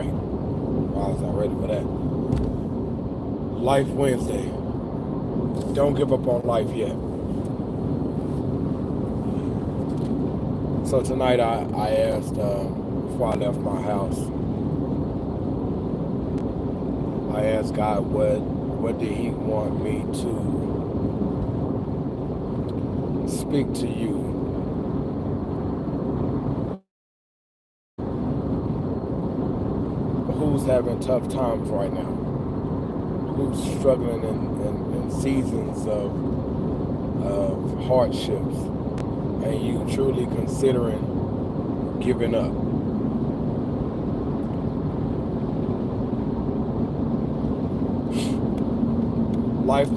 right. I was not ready for that. Life Wednesday. Don't give up on life yet. So tonight I asked, before I left my house, I asked God what did He want me to speak to you. Who's having tough times right now? Who's struggling in seasons of hardships, and you truly considering giving up? Life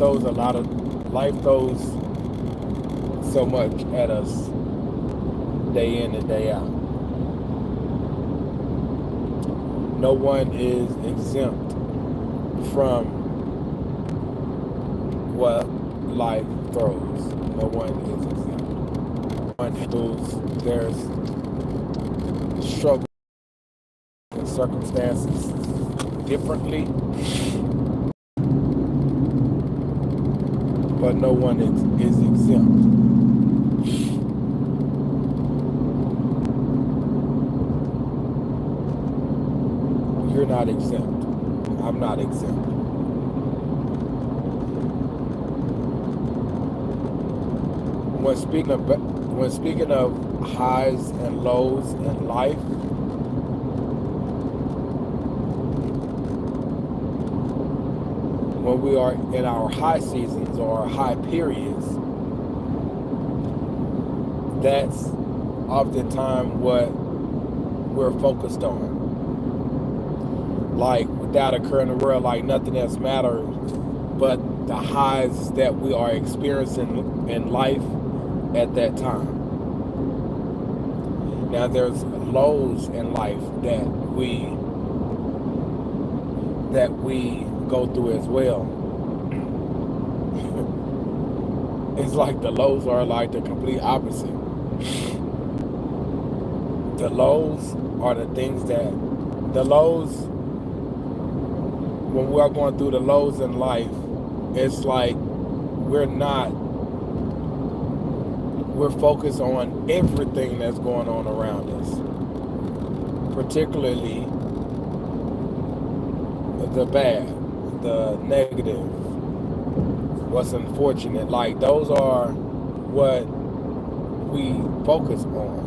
throws so much at us day in and day out. No one is exempt from what life throws. No one is exempt. There's struggle and circumstances differently, but no one is exempt. You're not exempt. I'm not exempt. When speaking of highs and lows in life, when we are in our high seasons or our high periods, that's oftentimes what we're focused on. Like, without occurring in the world, like nothing else matters but the highs that we are experiencing in life at that time. Now there's lows in life that we go through as well. It's like the lows are like the complete opposite. The lows are the things when we are going through the lows in life, it's like we're focused on everything that's going on around us, particularly the bad, the negative, what's unfortunate. Like, those are what we focus on.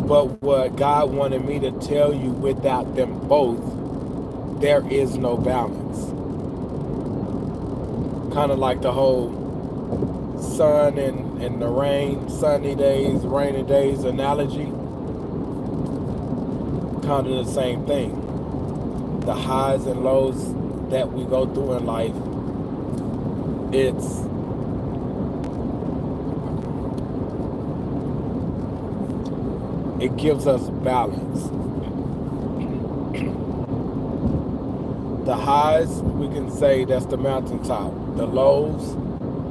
But what God wanted me to tell you, without them both, there is no balance. Kind of like the whole sun and the rain, sunny days, rainy days analogy. Kind of the same thing. The highs and lows that we go through in life, it gives us balance. The highs, we can say that's the mountaintop. The lows,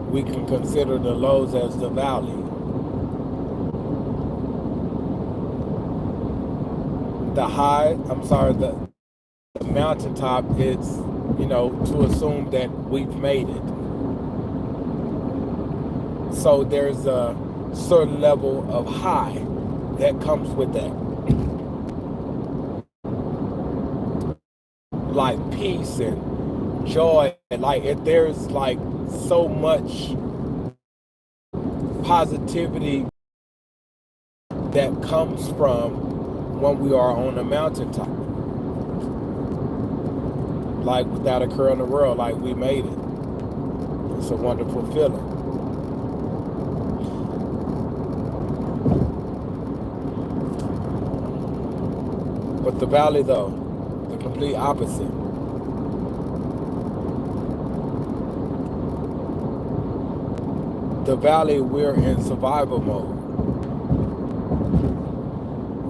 we can consider the lows as the valley. The mountaintop, it's, to assume that we've made it. So there's a certain level of high that comes with that. Like peace and joy, and there's like so much positivity that comes from when we are on a mountaintop. Like, without a care in the world, like, we made it. It's a wonderful feeling. But the valley, though, the complete opposite. The valley, we're in survival mode.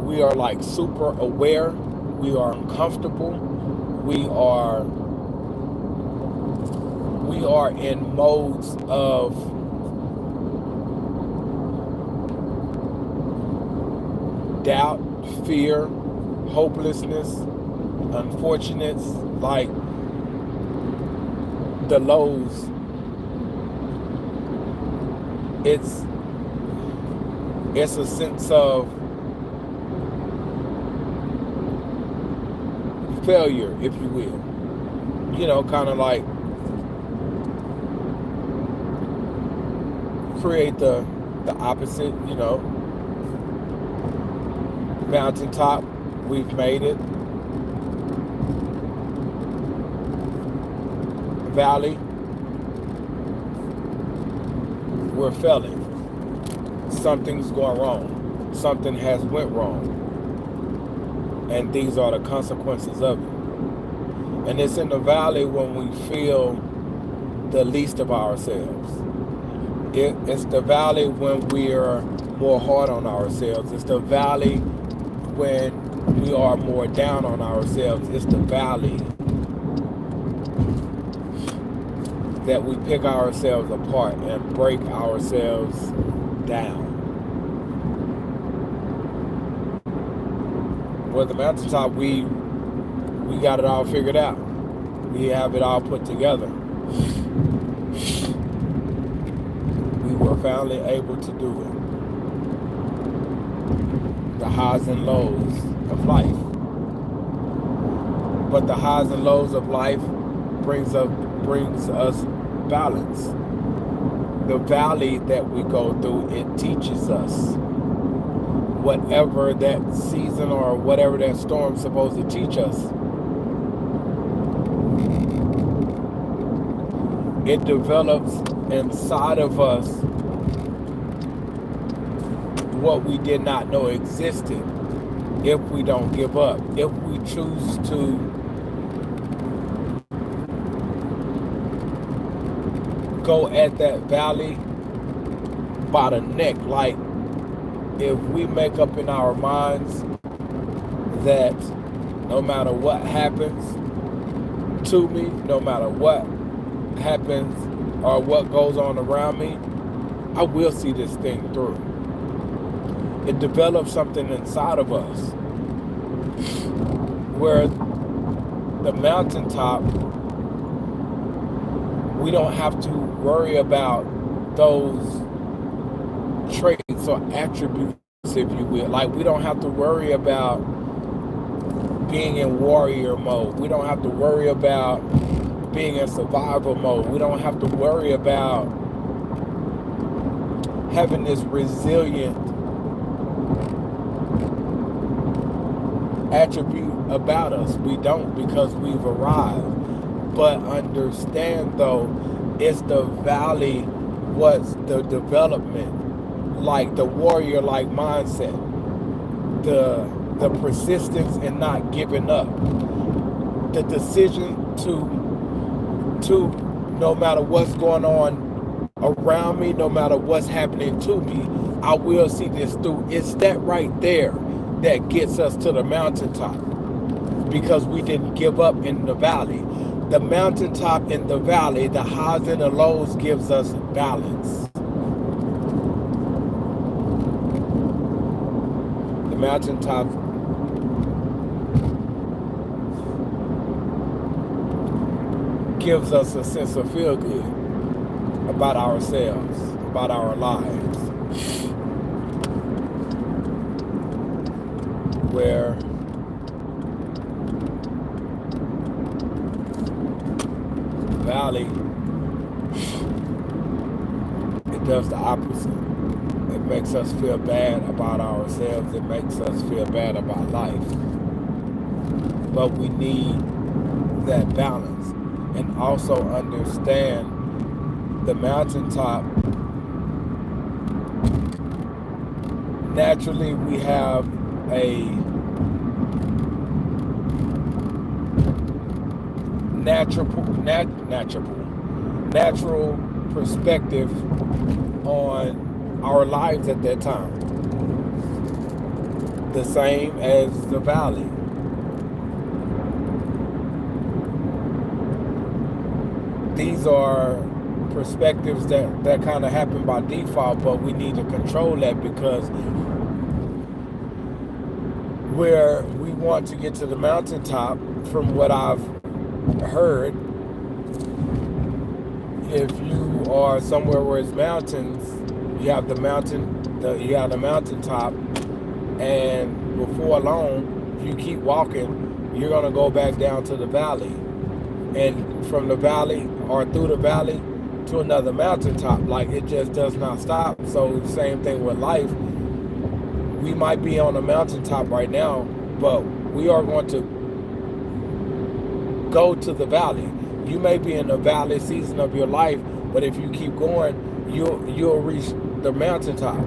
We are like super aware. We are uncomfortable. We are in modes doubt, fear, hopelessness, unfortunates, like the lows. It's a sense of failure, if you will. You know, kind of like create the opposite, you know. Mountaintop, we've made it. Valley, we're failing. Something's going wrong. Something has went wrong. And these are the consequences of it. And it's in the valley when we feel the least of ourselves. It's the valley when we are more hard on ourselves. It's the valley when we are more down on ourselves. It's the valley that we pick ourselves apart and break ourselves down. Well, the mountaintop, we got it all figured out. We have it all put together. We were finally able to do it. The highs and lows of life. But the highs and lows of life brings us balance. The valley that we go through, it teaches us whatever that season or whatever that storm's supposed to teach us. It develops inside of us what we did not know existed if we don't give up. If we choose to go at that valley by the neck. Like, if we make up in our minds that no matter what happens to me, no matter what happens or what goes on around me, I will see this thing through. It develops something inside of us where the mountaintop, we don't have to worry about those traits or attributes, if you will. Like, we don't have to worry about being in warrior mode. We don't have to worry about being in survival mode. We don't have to worry about having this resilient attribute about us. We don't, because we've arrived. But understand, though, it's the valley, what's the development, like the warrior-like mindset, the persistence and not giving up, the decision to no matter what's going on around me, no matter what's happening to me, I will see this through. It's that right there that gets us to the mountaintop, because we didn't give up in the valley. The mountaintop and the valley, the highs and the lows, gives us balance. The mountaintop gives us a sense of feel good about ourselves, about our lives, where valley, it does the opposite. It makes us feel bad about ourselves. It makes us feel bad about life. But we need that balance, and also understand the mountaintop. Naturally, we have a natural perspective on our lives at that time. The same as the valley. These are perspectives that kind of happen by default, but we need to control that, because where we want to get to the mountaintop. From what I've heard, if you are somewhere where it's mountains, you have the mountaintop, and before long, if you keep walking, you're gonna go back down to the valley, and from the valley or through the valley to another mountaintop. Like, it just does not stop. So same thing with life. We might be on a mountaintop right now, but we are going to go to the valley. You may be in the valley season of your life, but if you keep going, you'll reach the mountaintop.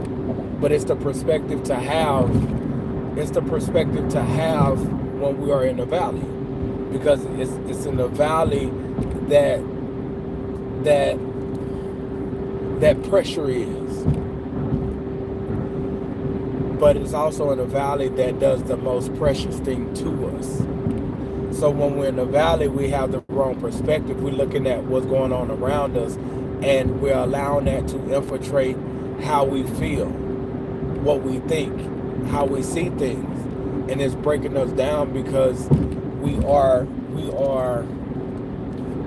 But it's the perspective to have. It's the perspective to have when we are in the valley, because it's in the valley that pressure is. But it's also in the valley that does the most precious thing to us. So when we're in the valley, we have the wrong perspective. We're looking at what's going on around us, and we're allowing that to infiltrate how we feel, what we think, how we see things. And it's breaking us down because we are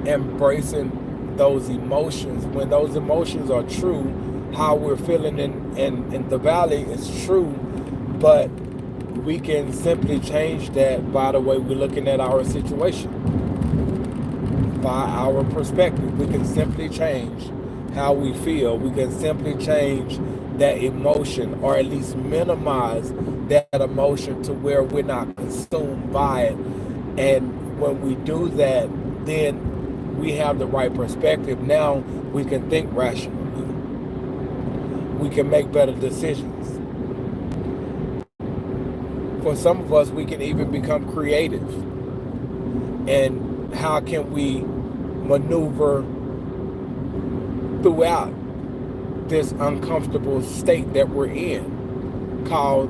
embracing those emotions. When those emotions are true, how we're feeling in the valley is true, but we can simply change that by the way we're looking at our situation, by our perspective. We can simply change how we feel. We can simply change that emotion, or at least minimize that emotion to where we're not consumed by it. And when we do that, then we have the right perspective. Now we can think rationally. We can make better decisions. For some of us, we can even become creative. And how can we maneuver throughout this uncomfortable state that we're in, called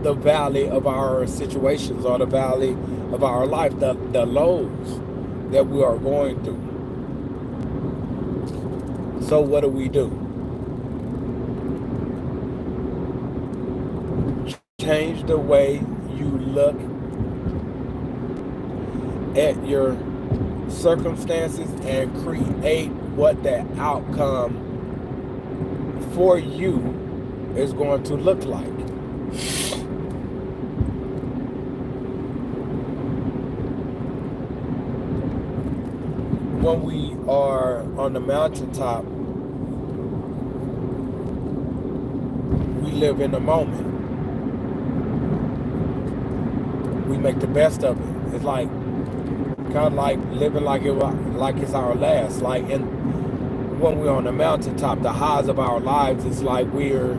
the valley of our situations, or the valley of our life, the lows that we are going through. So what do? Change the way you look at your circumstances and create what the outcome for you is going to look like. When we are on the mountaintop, we live in the moment. We make the best of it. It's like kind of like living like it's our last. Like, when we're on the mountaintop, the highs of our lives, it's like we're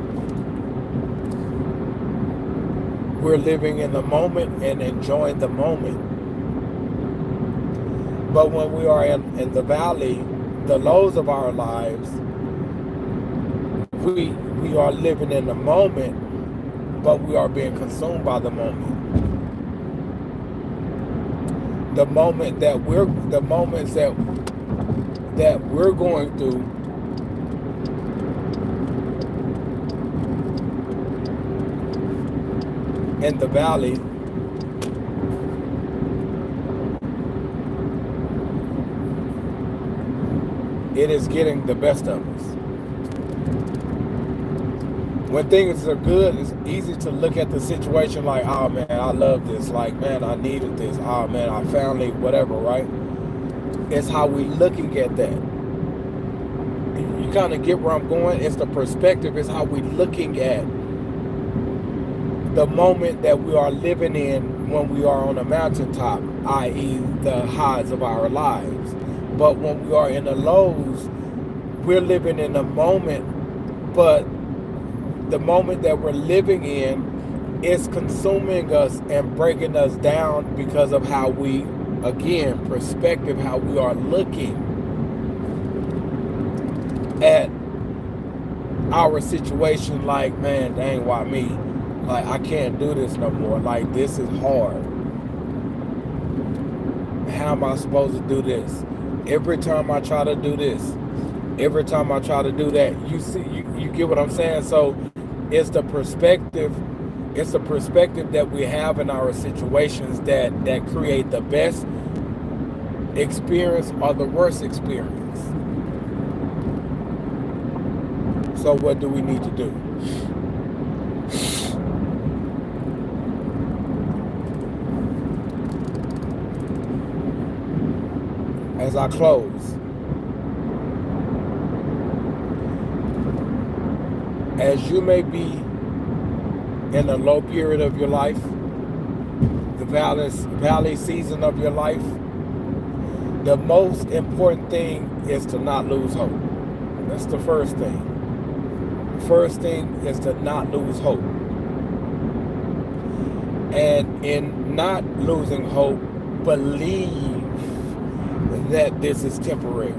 living in the moment and enjoying the moment. But when we are in the valley, the lows of our lives, we are living in the moment, but we are being consumed by the moment. The moments that we're going through in the valley, it is getting the best of us. When things are good, it's easy to look at the situation like, oh man, I love this. Like, man, I needed this. Oh man, I finally, whatever, right? It's how we looking at that. You kind of get where I'm going. It's the perspective. It's how we looking at the moment that we are living in when we are on a mountaintop, i.e. the highs of our lives. But when we are in the lows, we're living in the moment, but the moment that we're living in is consuming us and breaking us down because of how we, again, perspective, how we are looking at our situation. Like, man, dang, why me? Like, I can't do this no more. Like, this is hard. How am I supposed to do this? Every time I try to do this, every time I try to do that, you see, you get what I'm saying? So it's the perspective It's the perspective that we have in our situations that create the best experience or the worst experience. So what do we need to do? As I close, as you may be in a low period of your life, the valley season of your life, the most important thing is to not lose hope. That's the first thing. The first thing is to not lose hope. And in not losing hope, believe that this is temporary.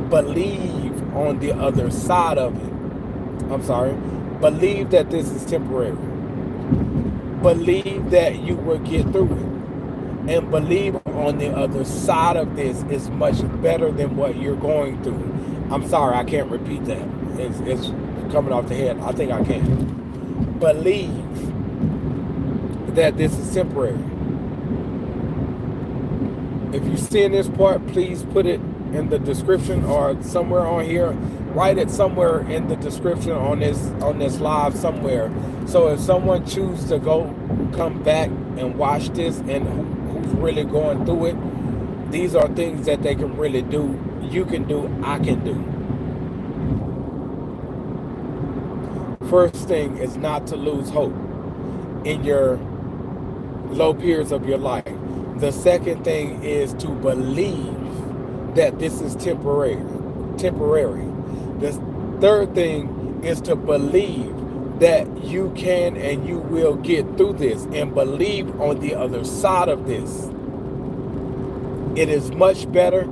Believe on the other side of it. Believe that this is temporary. Believe that you will get through it. And believe on the other side of this is much better than what you're going through. I'm sorry, I can't repeat that. It's coming off the head. I think I can. Believe that this is temporary. If you see in this part, please put it in the description or somewhere on here. Write it somewhere in the description on this live somewhere. So if someone chooses to come back and watch this and who's really going through it, these are things that they can really do. You can do, I can do. First thing is not to lose hope in your low periods of your life. The second thing is to believe that this is temporary. The third thing is to believe that you can and you will get through this, and believe on the other side of this. It is much better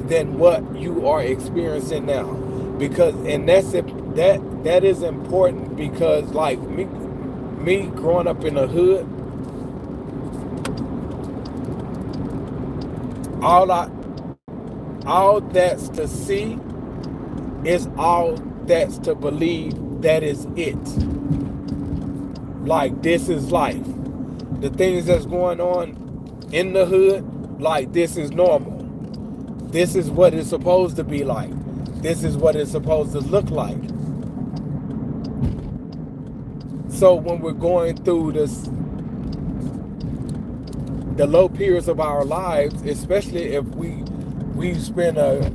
than what you are experiencing now. Because, and that is important, because like me growing up in the hood, all that's to see is all that's to believe that is it. Like, this is life. The things that's going on in the hood, like, this is normal. This is what it's supposed to be like. This is what it's supposed to look like. So when we're going through the low periods of our lives, especially if we've spent a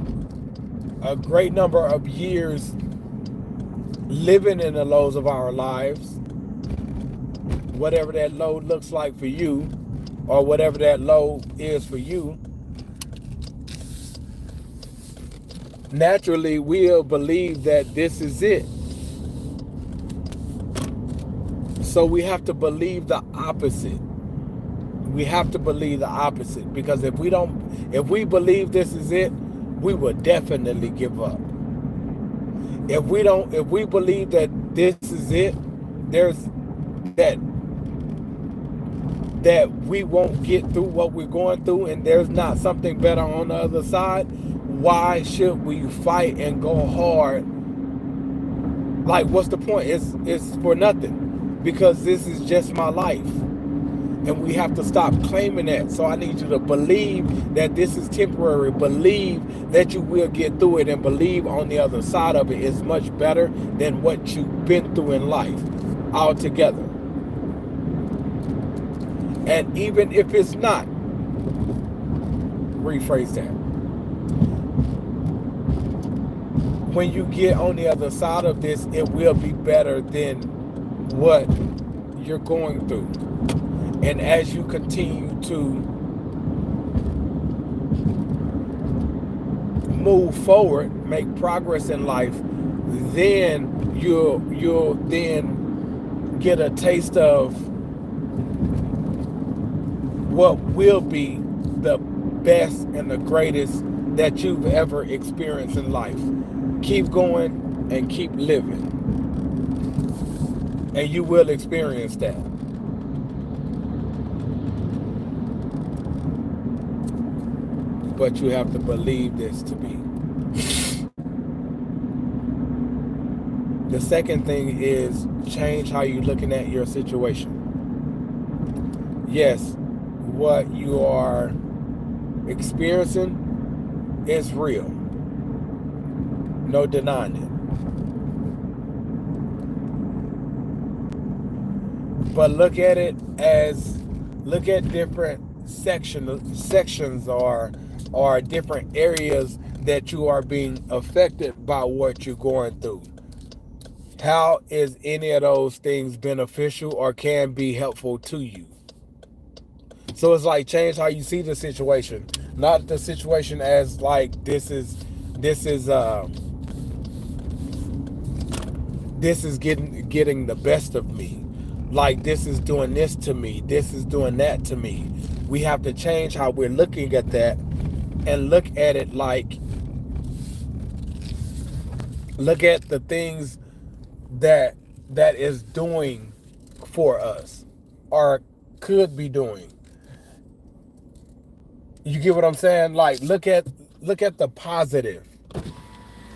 great number of years living in the lows of our lives, whatever that low looks like for you, or whatever that low is for you, naturally we'll believe that this is it. So we have to believe the opposite. We have to believe the opposite, because if we believe this is it, we will definitely give up. If we believe that this is it, that we won't get through what we're going through, and there's not something better on the other side, why should we fight and go hard? Like, what's the point? It's for nothing, because this is just my life. And we have to stop claiming that. So I need you to believe that this is temporary. Believe that you will get through it, and believe on the other side of it is much better than what you've been through in life altogether. And even if it's not, rephrase that. When you get on the other side of this, it will be better than what you're going through. And as you continue to move forward, make progress in life, then you'll then get a taste of what will be the best and the greatest that you've ever experienced in life. Keep going and keep living, and you will experience that. But you have to believe this to be. The second thing is change how you're looking at your situation. Yes, what you are experiencing is real. No denying it. But look at different sections or different areas that you are being affected by what you're going through. How is any of those things beneficial or can be helpful to you? So it's like change how you see the situation, not the situation as like this is getting the best of me. Like this is doing this to me. This is doing that to me. We have to change how we're looking at that and look at it like look at the things that that is doing for us or could be doing. You get what I'm saying? Like look at the positive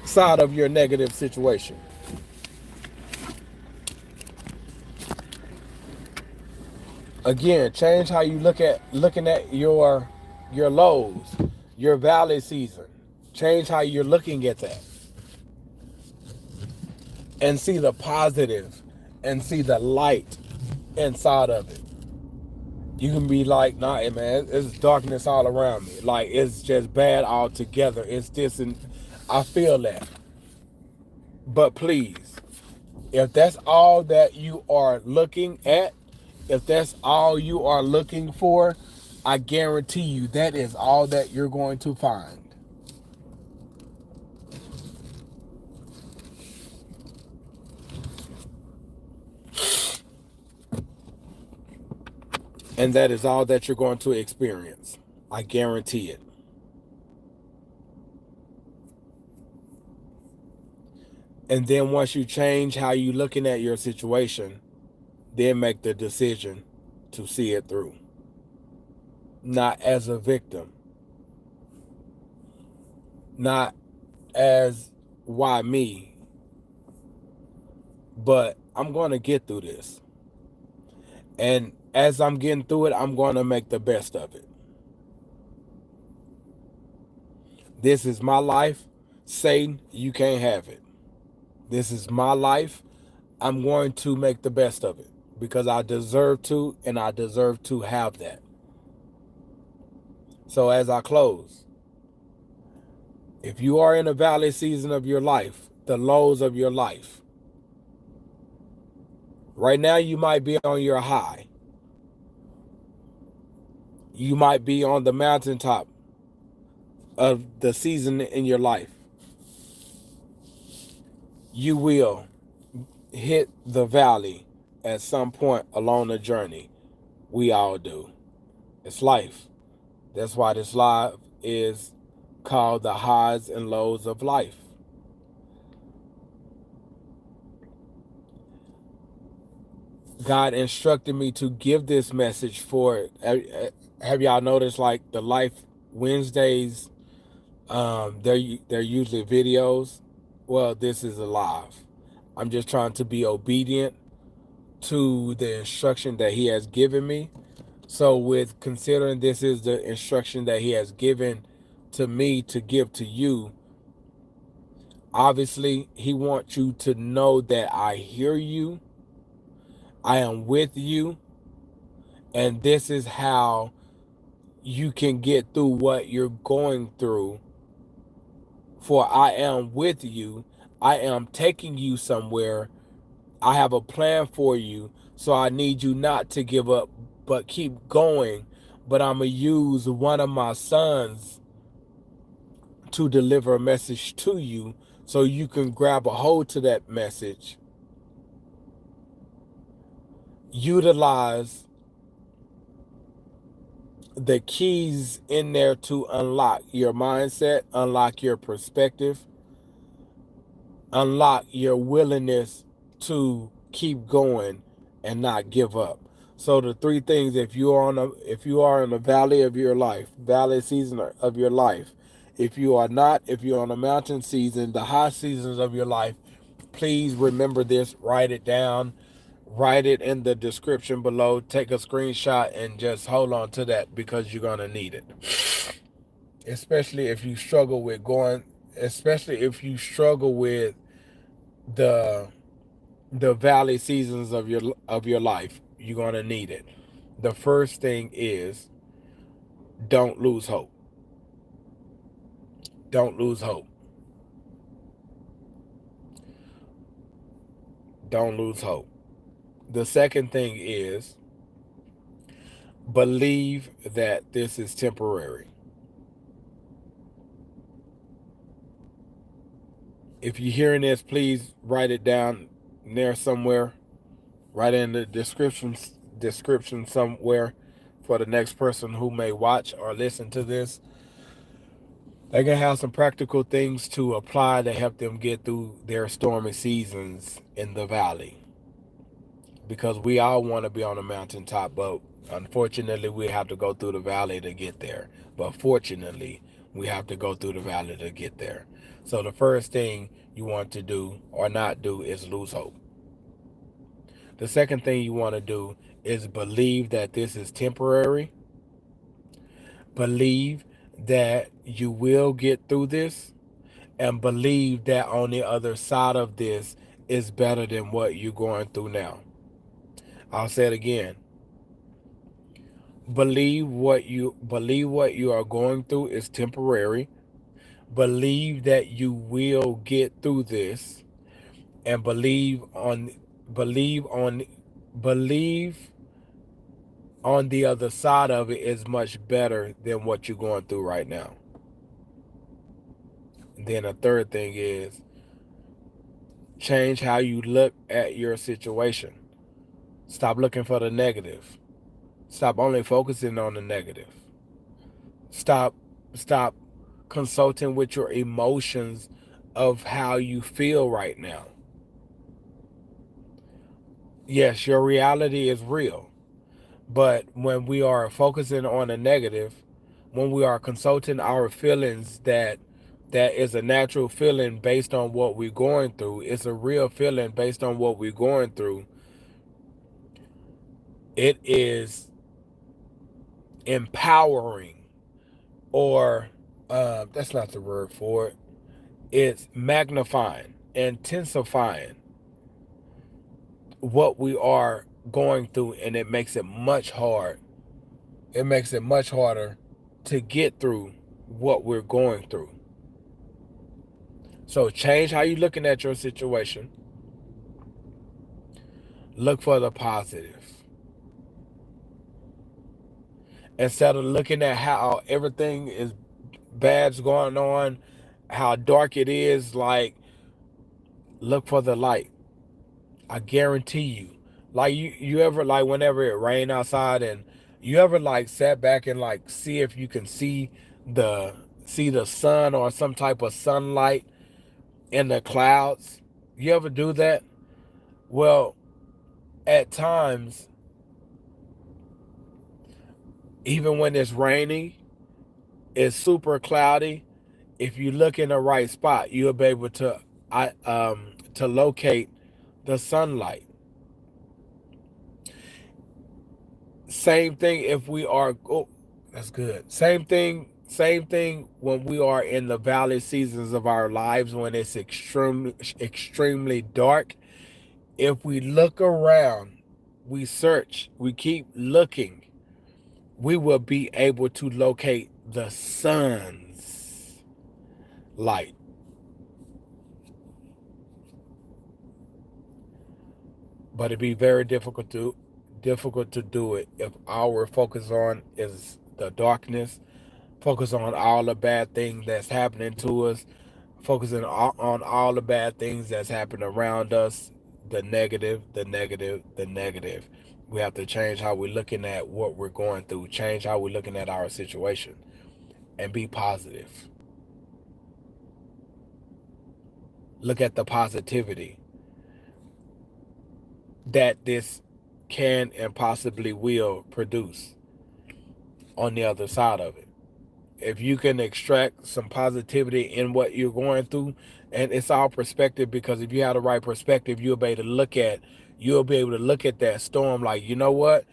side of your negative situation. Again, change how you looking at your lows, your valley season. Change how you're looking at that and see the positive and see the light inside of it. You can be like, nah, man, it's darkness all around me. Like it's just bad altogether. It's this and I feel that. But please, if that's all that you are looking at, if that's all you are looking for, I guarantee you that is all that you're going to find. And that is all that you're going to experience. I guarantee it. And then once you change how you're looking at your situation, then make the decision to see it through. Not as a victim. Not as why me. But I'm going to get through this. And as I'm getting through it, I'm going to make the best of it. This is my life. Satan, you can't have it. This is my life. I'm going to make the best of it because I deserve to, and I deserve to have that. So as I close, if you are in a valley season of your life, the lows of your life, right now you might be on your high. You might be on the mountaintop of the season in your life. You will hit the valley at some point along the journey. We all do. It's life. That's why this life is called the highs and lows of life. God instructed me to give this message for it. Have y'all noticed like the Life Wednesdays? They're usually videos. Well, this is a live. I'm just trying to be obedient to the instruction that He has given me. So with considering this is the instruction that He has given to me to give to you, obviously He wants you to know that I hear you, I am with you, and this is how you can get through what you're going through. For I am with you. I am taking you somewhere. I have a plan for you. So I need you not to give up, but keep going. But I'm going to use one of my sons to deliver a message to you so you can grab a hold to that message. Utilize the keys in there to unlock your mindset, unlock your perspective, unlock your willingness to keep going and not give up. So the three things, if you are in the valley of your life, valley season of your life, if you are not, if you're on a mountain season, the high seasons of your life, please remember this, write it down, write it in the description below, take a screenshot, and just hold on to that because you're going to need it. Especially if you struggle with the valley seasons of your life, you're going to need it. The first thing is, don't lose hope. Don't lose hope. Don't lose hope. The second thing is, believe that this is temporary. If you're hearing this, please write it down there somewhere. Write it in the description somewhere for the next person who may watch or listen to this. They can have some practical things to apply to help them get through their stormy seasons in the valley. Because we all want to be on the mountaintop, but unfortunately we have to go through the valley to get there. But fortunately, we have to go through the valley to get there. So the first thing you want to do or not do is lose hope. The second thing you want to do is believe that this is temporary. Believe that you will get through this, and believe that on the other side of this is better than what you're going through now. I'll say it again. Believe what you are going through is temporary. Believe that you will get through this, and believe on the other side of it is much better than what you're going through right now. And then a third thing is, change how you look at your situation. Stop looking for the negative. Stop only focusing on the negative. Stop consulting with your emotions of how you feel right now. Yes, your reality is real. But when we are focusing on the negative, when we are consulting our feelings, that is a natural feeling based on what we're going through. It's a real feeling based on what we're going through. It is empowering, or that's not the word for it. It's magnifying, intensifying what we are going through, and it makes it much harder. It makes it much harder to get through what we're going through. So change how you're looking at your situation. Look for the positive. Instead of looking at how everything is bad's going on, how dark it is, like, look for the light. I guarantee you. Like, you ever, like, whenever it rain outside, and you ever like sat back and like see if you can see the sun or some type of sunlight in the clouds? You ever do that? Well, at times, even when it's rainy, it's super cloudy, if you look in the right spot, you'll be able to locate the sunlight. Same thing if we are, oh, that's good. Same thing when we are in the valley seasons of our lives, when it's extremely dark. If we look around, we search, we keep looking, we will be able to locate the sun's light. But it'd be very difficult to do it if our focus on is the darkness, focus on all the bad things that's happening to us, focusing on all the bad things that's happening around us, the negative. We have to change how we're looking at what we're going through, change how we're looking at our situation, and be positive. Look at the positivity that this can and possibly will produce on the other side of it. if you can extract some positivity in what you're going through, and it's all perspective, because if you have the right perspective, you'll be able to look at that storm like, you know what?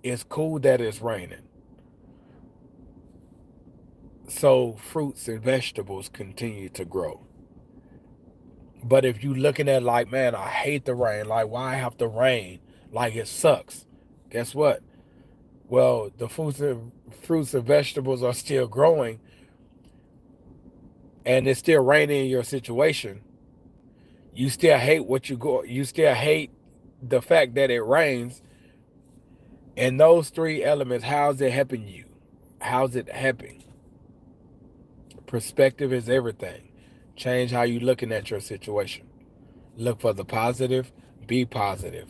It's cool that it's raining. So fruits and vegetables continue to grow. But if you looking at like, man, I hate the rain, like why I have to rain? Like it sucks. Guess what? Well, the fruits and vegetables are still growing, and it's still raining in your situation. You still hate what you still hate the fact that it rains. And those three elements, how's it helping you? How's it helping? Perspective is everything. Change how you looking at your situation. Look for the positive, be positive.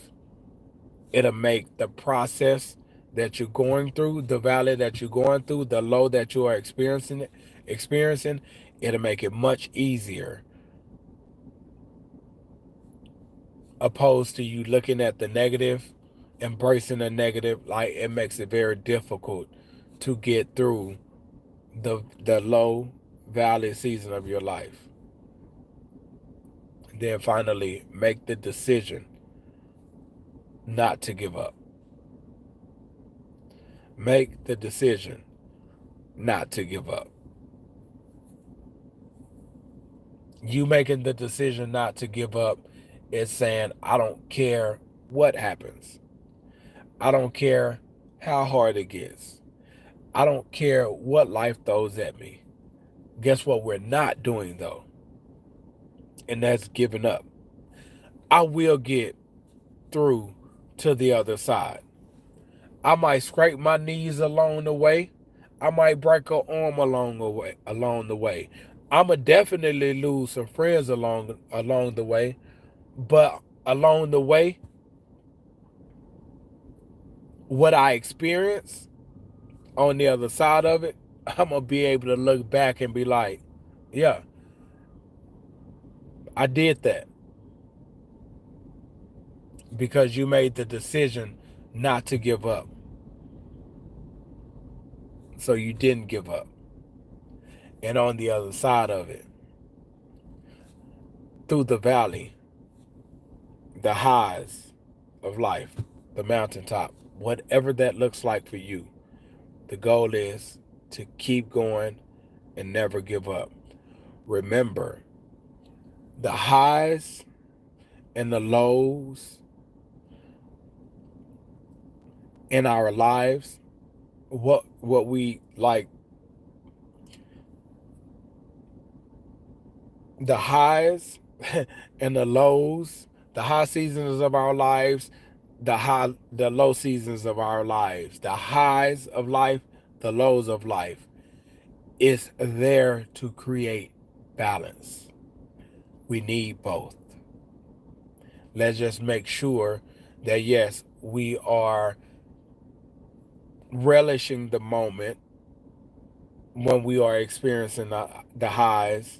It'll make the process that you're going through, the valley that you're going through, the low that you are experiencing, it'll make it much easier, opposed to you looking at the negative, embracing the negative. Like it makes it very difficult to get through the low valley season of your life. Then finally make the decision not to give up. Make the decision not to give up. You making the decision not to give up is saying, I don't care what happens. I don't care how hard it gets. I don't care what life throws at me. Guess what we're not doing though? And that's giving up. I will get through to the other side. I might scrape my knees along the way. I might break an arm along the way. I'ma definitely lose some friends along the way. But along the way, what I experience on the other side of it, I'm gonna be able to look back and be like, yeah, I did that because you made the decision not to give up. So you didn't give up. And on the other side of it, through the valley, the highs of life, the mountaintop, whatever that looks like for you, the goal is to keep going and never give up. Remember, the highs and the lows in our lives, what we like, the highs and the lows, the high seasons of our lives, the low seasons of our lives, the highs of life, the lows of life, is there to create balance. We need both. Let's just make sure that yes, we are relishing the moment when we are experiencing the highs,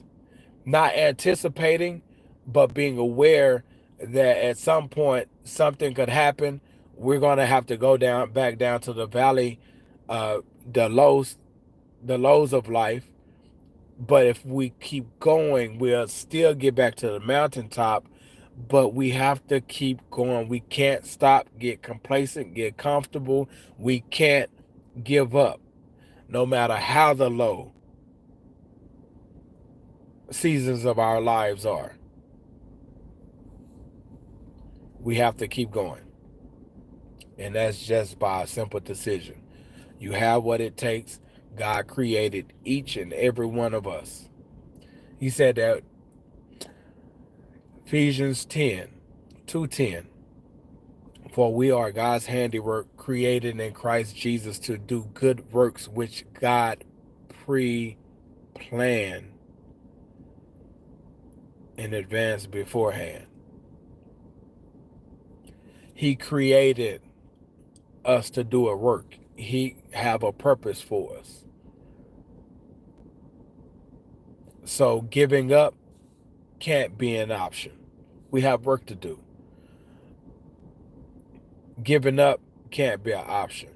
not anticipating, but being aware that at some point something could happen. We're going to have to go back down to the valley, uh, the lows, the lows of life. But if we keep going, we'll still get back to the mountaintop. But we have to keep going. We can't stop, get complacent, get comfortable. We can't give up, no matter how the low seasons of our lives are. We have to keep going. And that's just by a simple decision. You have what it takes. God created each and every one of us. He said that Ephesians 10:2-10. For we are God's handiwork, created in Christ Jesus to do good works which God pre-planned in advance beforehand. He created us to do a work. He have a purpose for us. So giving up can't be an option. We have work to do. Giving up can't be an option.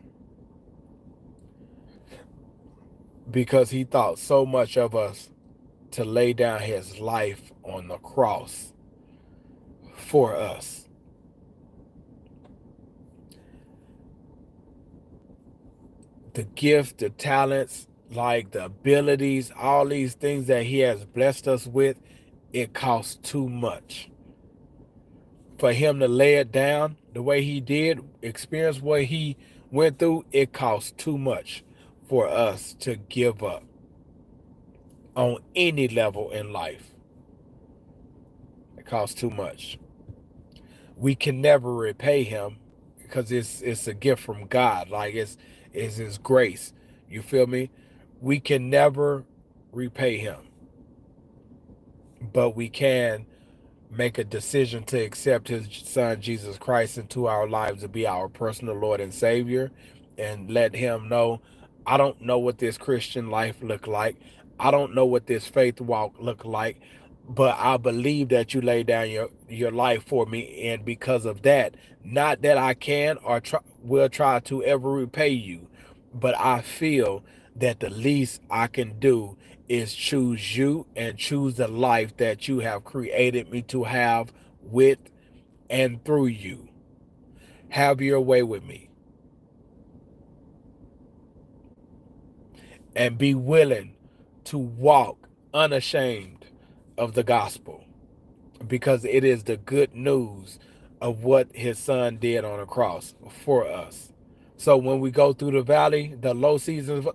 because he thought so much of us to lay down his life on the cross for us. The gifts, the talents, like the abilities, all these things that he has blessed us with, it costs too much. For him to lay it down the way he did, experience what he went through, it costs too much for us to give up on any level in life. It costs too much. We can never repay him because it's a gift from God. Like it's his grace. You feel me? We can never repay him, but we can make a decision to accept his son Jesus Christ into our lives to be our personal Lord and Savior, and let him know, I don't know what this Christian life look like. I don't know what this faith walk look like, but I believe that you lay down your life for me, and because of that, not that I can or will try to ever repay you, but I feel that the least I can do is choose you and choose the life that you have created me to have with and through you. Have your way with me and be willing to walk unashamed of the gospel, because it is the good news of what his son did on the cross for us. So when we go through the valley, the low seasons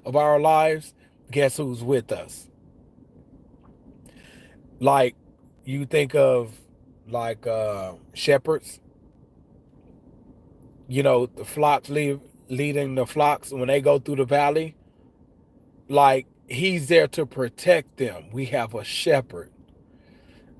of our lives, guess who's with us? Like, you think of like shepherds, the flocks leading the flocks when they go through the valley. Like, he's there to protect them. We have a shepherd.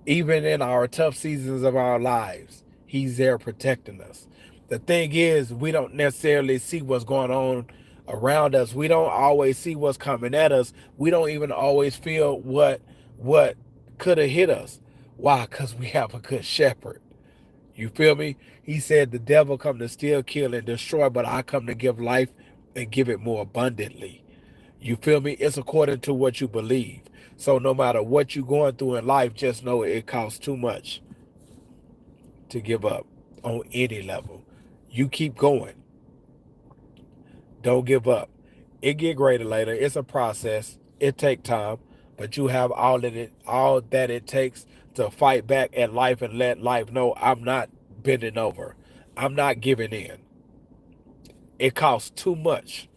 Even in our tough seasons of our lives, he's there protecting us. The thing is, we don't necessarily see what's going on around us. We don't always see what's coming at us. We don't even always feel what could have hit us. Why? Because we have a good shepherd. You feel me? He said the devil come to steal, kill, and destroy, but I come to give life and give it more abundantly. You feel me? It's according to what you believe. So no matter what you're going through in life, just know it costs too much to give up on any level. You keep going. Don't give up. It get greater later. It's a process. It take time, but you have all that it takes to fight back at life and let life know, I'm not bending over. I'm not giving in. It costs too much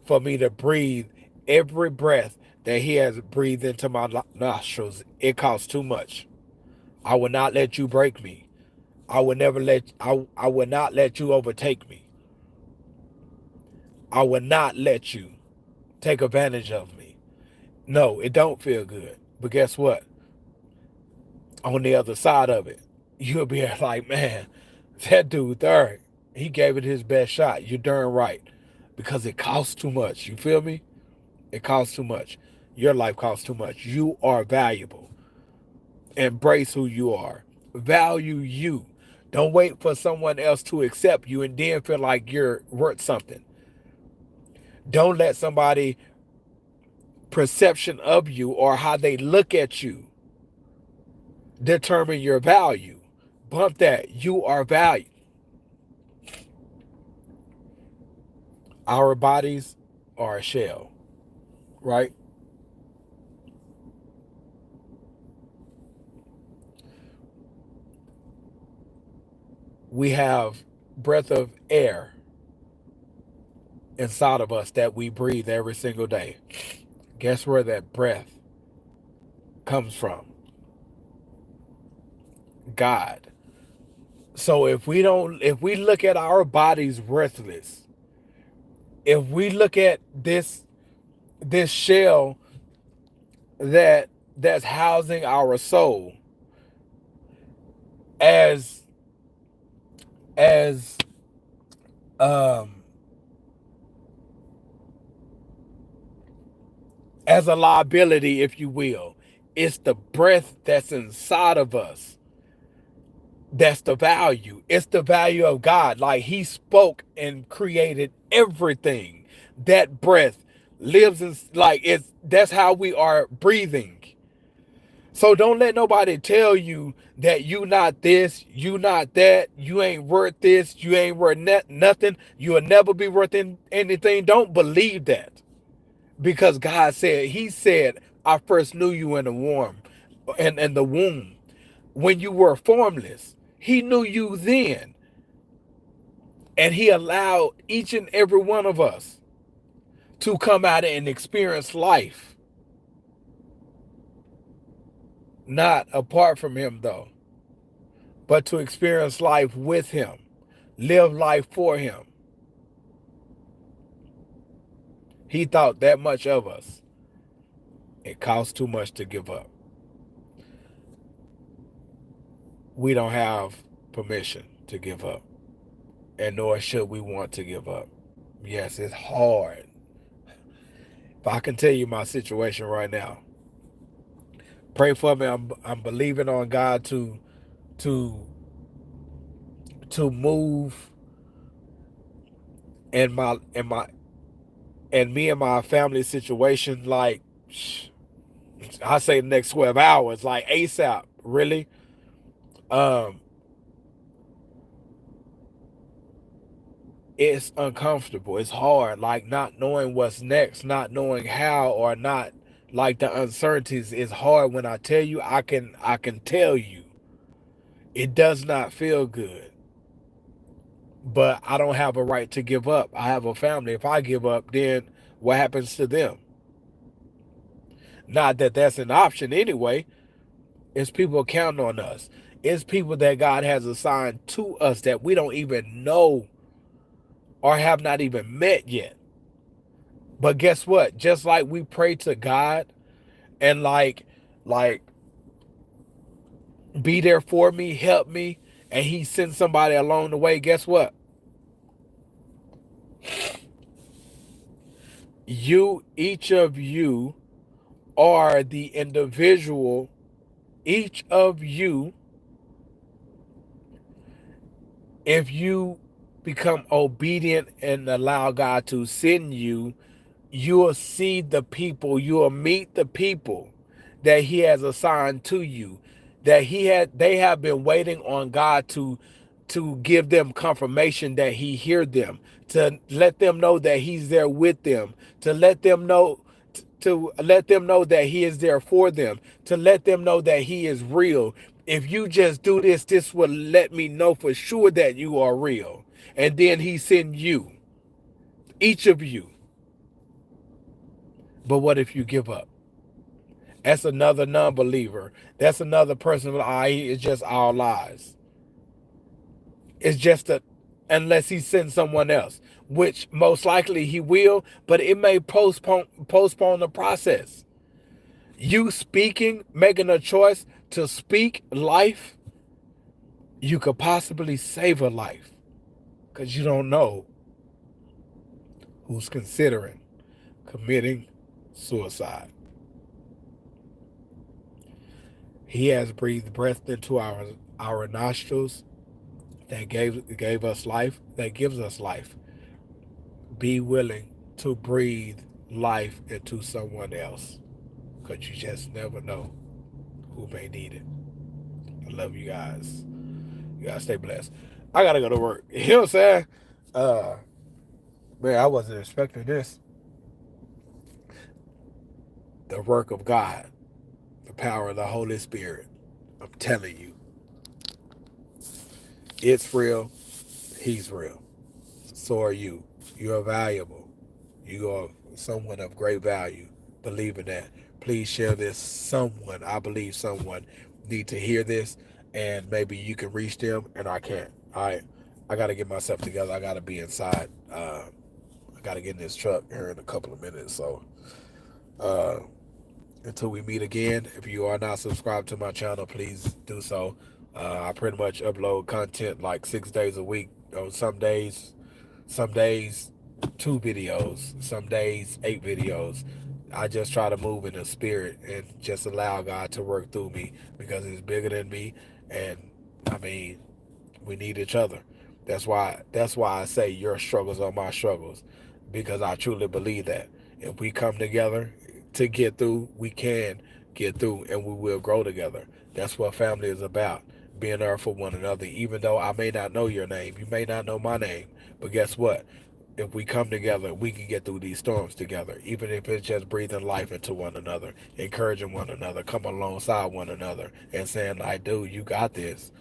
for me to breathe every breath that he has breathed into my nostrils. It costs too much. I will not let you break me. I will not let you overtake me. I will not let you take advantage of me. No, it don't feel good. But guess what? On the other side of it, you'll be like, man, that dude there, he gave it his best shot. You're darn right. Because it costs too much. You feel me? It costs too much. Your life costs too much. You are valuable. Embrace who you are. Value you. Don't wait for someone else to accept you and then feel like you're worth something. Don't let somebody perception of you or how they look at you determine your value. Bump that. You are valued. Our bodies are a shell, right? We have breath of air inside of us that we breathe every single day. Guess where that breath comes from? God. So if we look at our bodies worthless, if we look at this shell that's housing our soul as as um as a liability, if you will, it's the breath that's inside of us. That's the value. It's the value of God. Like, he spoke and created everything. That breath lives in, like, that's how we are breathing. So don't let nobody tell you that you not this, you not that, you ain't worth this, you ain't worth nothing, you'll never be worth anything. Don't believe that. Because God said, He said, I first knew you in the in the womb. When you were formless, He knew you then. And He allowed each and every one of us to come out and experience life. Not apart from Him, though, but to experience life with Him, live life for Him. He thought that much of us. It costs too much to give up. We don't have permission to give up, and nor should we want to give up. Yes, it's hard. If I can tell you my situation right now, pray for me. I'm believing on God to move in me and my family situation, like, I say the next 12 hours, like ASAP, really. Um, it's uncomfortable. It's hard, like not knowing what's next, not knowing how, or not, like, the uncertainties is hard. When I tell you, I can tell you, it does not feel good. But I don't have a right to give up. I have a family. If I give up, then what happens to them? Not that that's an option anyway. It's people counting on us. It's people that God has assigned to us that we don't even know or have not even met yet. But guess what? Just like we pray to God and like be there for me, help me, and He sends somebody along the way, guess what? Each of you are the individual. Each of you, if you become obedient and allow God to send you, you will see the people, you will meet the people that He has assigned to you, that they have been waiting on God to give them confirmation that He heard them, to let them know that He's there with them, to let them know that He is there for them, to let them know that He is real. If you just do this, this will let me know for sure that you are real. And then He send you, each of you. But what if you give up? That's another non-believer. That's another person. It's just our lies. It's just unless He sends someone else, which most likely He will, but it may postpone the process. You speaking, making a choice to speak life, you could possibly save a life, because you don't know who's considering committing suicide. He has breathed breath into our nostrils that gave us life, that gives us life. Be willing to breathe life into someone else, because you just never know who may need it. I love you guys. You guys stay blessed. I gotta go to work. You know what I'm saying? Man, I wasn't expecting this. The work of God, the power of the Holy Spirit. I'm telling you, it's real. He's real. So are you. You are valuable. You are someone of great value. Believe in that. Please share this. I believe someone need to hear this, and maybe you can reach them and I can't. All right. I got to get myself together. I got to be inside. I got to get in this truck here in a couple of minutes. So until we meet again, if you are not subscribed to my channel, please do so. I pretty much upload content like 6 days a week. Some days 2 videos, some days 8 videos. I just try to move in the spirit and just allow God to work through me, because He's bigger than me, and I mean, we need each other. That's why I say your struggles are my struggles, because I truly believe that. If we come together to get through, we can get through and we will grow together. That's what family is about. Being there for one another. Even though I may not know your name, you may not know my name. But guess what? If we come together, we can get through these storms together. Even if it's just breathing life into one another, encouraging one another, come alongside one another and saying, like, dude, you got this.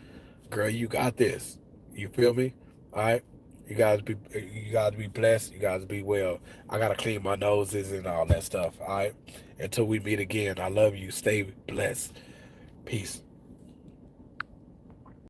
Girl, you got this. You feel me? All right. You guys be blessed. You guys be well. I gotta clean my noses and all that stuff. All right. Until we meet again, I love you. Stay blessed. Peace.